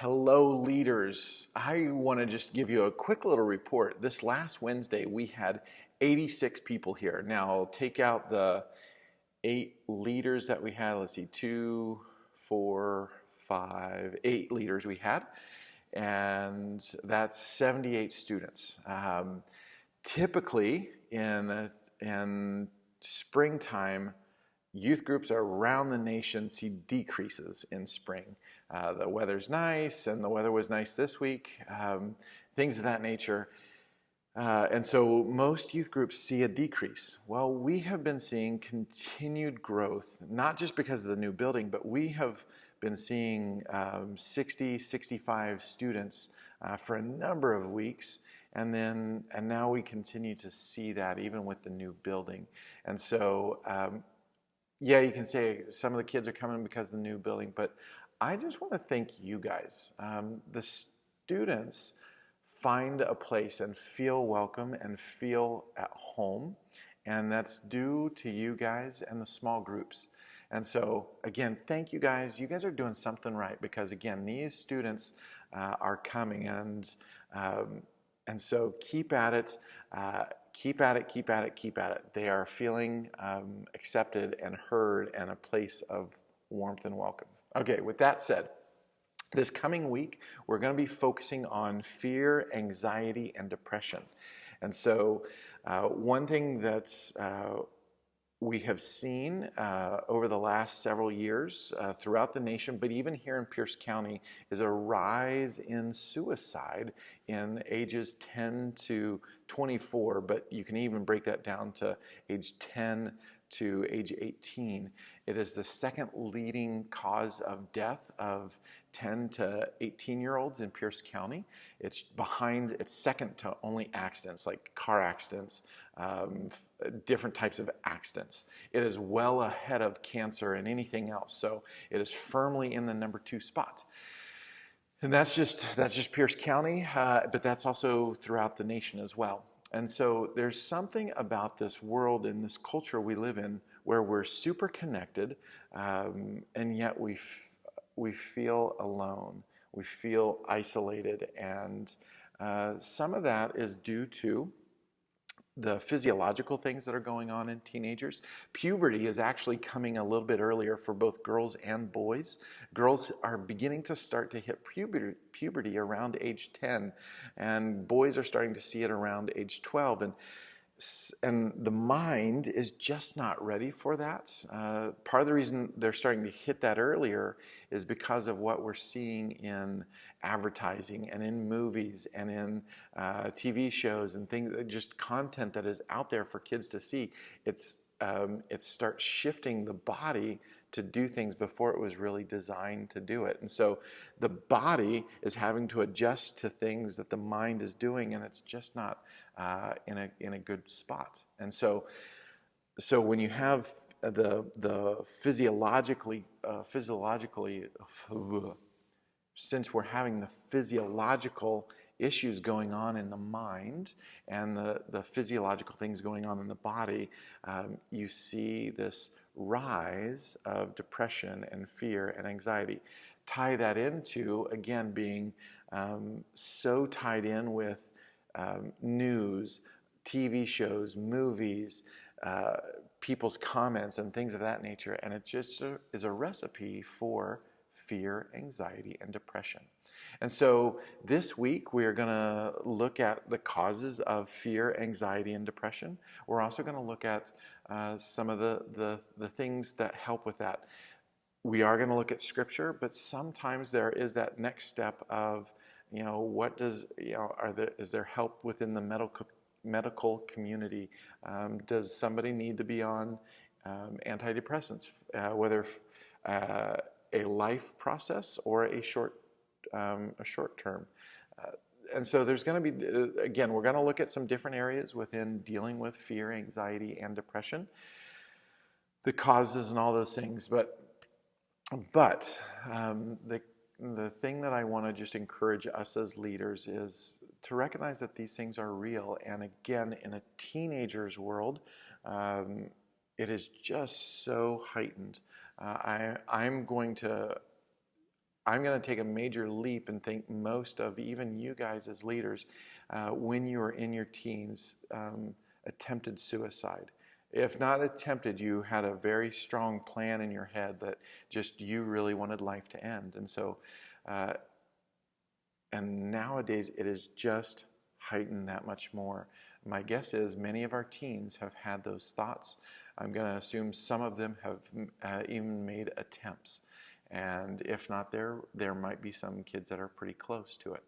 Hello, leaders. I want to just give you a quick little report. This last Wednesday, we had 86 people here. Now, take out the 8 leaders that we had. Let's see, 2, 4, 5, 8 leaders we had, and that's 78 students. Typically, in springtime, youth groups around the nation see decreases in spring. The weather's nice, and the weather was nice this week, things of that nature. And so most youth groups see a decrease. Well, we have been seeing continued growth, not just because of the new building, but we have been seeing 60, 65 students for a number of weeks. And now we continue to see that even with the new building. And so, yeah, you can say some of the kids are coming because of the new building, but I just want to thank you guys. The students find a place and feel welcome and feel at home, and that's due to you guys and the small groups. And so, again, thank you guys. You guys are doing something right because, again, these students are coming, and so keep at it. Keep at it, keep at it, keep at it. They are feeling accepted and heard and a place of warmth and welcome. Okay, with that said, this coming week, we're going to be focusing on fear, anxiety, and depression. And so one thing that's we have seen over the last several years throughout the nation, but even here in Pierce County, is a rise in suicide in ages 10 to 24, but you can even break that down to age 10 to age 18. It is the second leading cause of death of 10 to 18-year-olds in Pierce County. It's second to only accidents like car accidents, different types of accidents. It is well ahead of cancer and anything else. So it is firmly in the number 2 spot. And that's just Pierce County, but that's also throughout the nation as well. And so there's something about this world and this culture we live in where we're super connected, and yet we feel alone. We feel isolated, and some of that is due to the physiological things that are going on in teenagers. Puberty is actually coming a little bit earlier for both girls and boys. Girls are beginning to start to hit puberty around age 10, and boys are starting to see it around age 12. And the mind is just not ready for that. Part of the reason they're starting to hit that earlier is because of what we're seeing in advertising and in movies and in TV shows and things, just content that is out there for kids to see. It starts shifting the body to do things before it was really designed to do it. And so the body is having to adjust to things that the mind is doing, and it's just not in a good spot. And so when you have the physiologically, since we're having the physiological issues going on in the mind and the physiological things going on in the body, you see this rise of depression and fear and anxiety. Tie that into, again, being so tied in with news, TV shows, movies, people's comments and things of that nature, and it just is a recipe for fear, anxiety, and depression. And so this week we are going to look at the causes of fear, anxiety, and depression. We're also going to look at some of the things that help with that. We are going to look at Scripture, but sometimes there is that next step of, is there help within the medical community? Does somebody need to be on antidepressants, whether a life process or a short term? And so there's going to be, again, we're going to look at some different areas within dealing with fear, anxiety, and depression, the causes and all those things. But the thing that I want to just encourage us as leaders is to recognize that these things are real. And again, in a teenager's world, it is just so heightened. I'm going to take a major leap and think most of even you guys as leaders, when you were in your teens, attempted suicide. If not attempted, you had a very strong plan in your head that just you really wanted life to end. And so, and nowadays it is just heightened that much more. My guess is many of our teens have had those thoughts. I'm going to assume some of them have even made attempts. And if not, there might be some kids that are pretty close to it.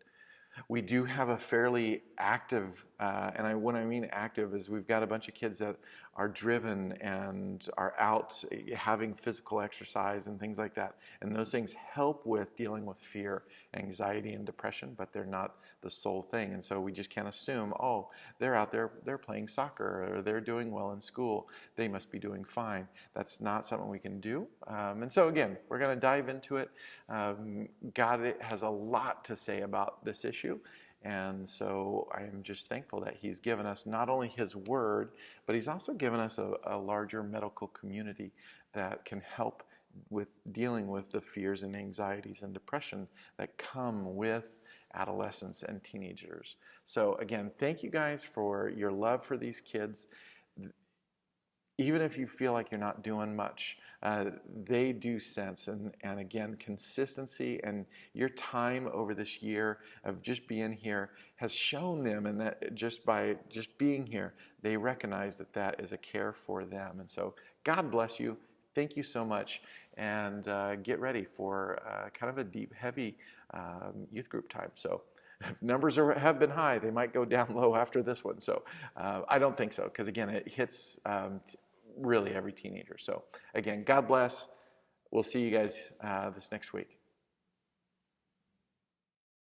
We do have a fairly active, what I mean active is we've got a bunch of kids that are driven and are out having physical exercise and things like that. And those things help with dealing with fear, anxiety, and depression, but they're not the sole thing. And so we just can't assume, oh, they're out there, they're playing soccer, or they're doing well in school, they must be doing fine. That's not something we can do. And so again, we're going to dive into it. God has a lot to say about this issue. And so I am just thankful that he's given us not only his word, but he's also given us a larger medical community that can help with dealing with the fears and anxieties and depression that come with adolescents and teenagers. So again, thank you guys for your love for these kids. Even if you feel like you're not doing much, they do sense, and again, consistency and your time over this year of just being here has shown them, and that just by just being here, they recognize that that is a care for them. And so God bless you. Thank you so much, and get ready for kind of a deep, heavy youth group time. So if numbers have been high, they might go down low after this one. So I don't think so, because again, it hits really every teenager. So again, God bless. We'll see you guys this next week.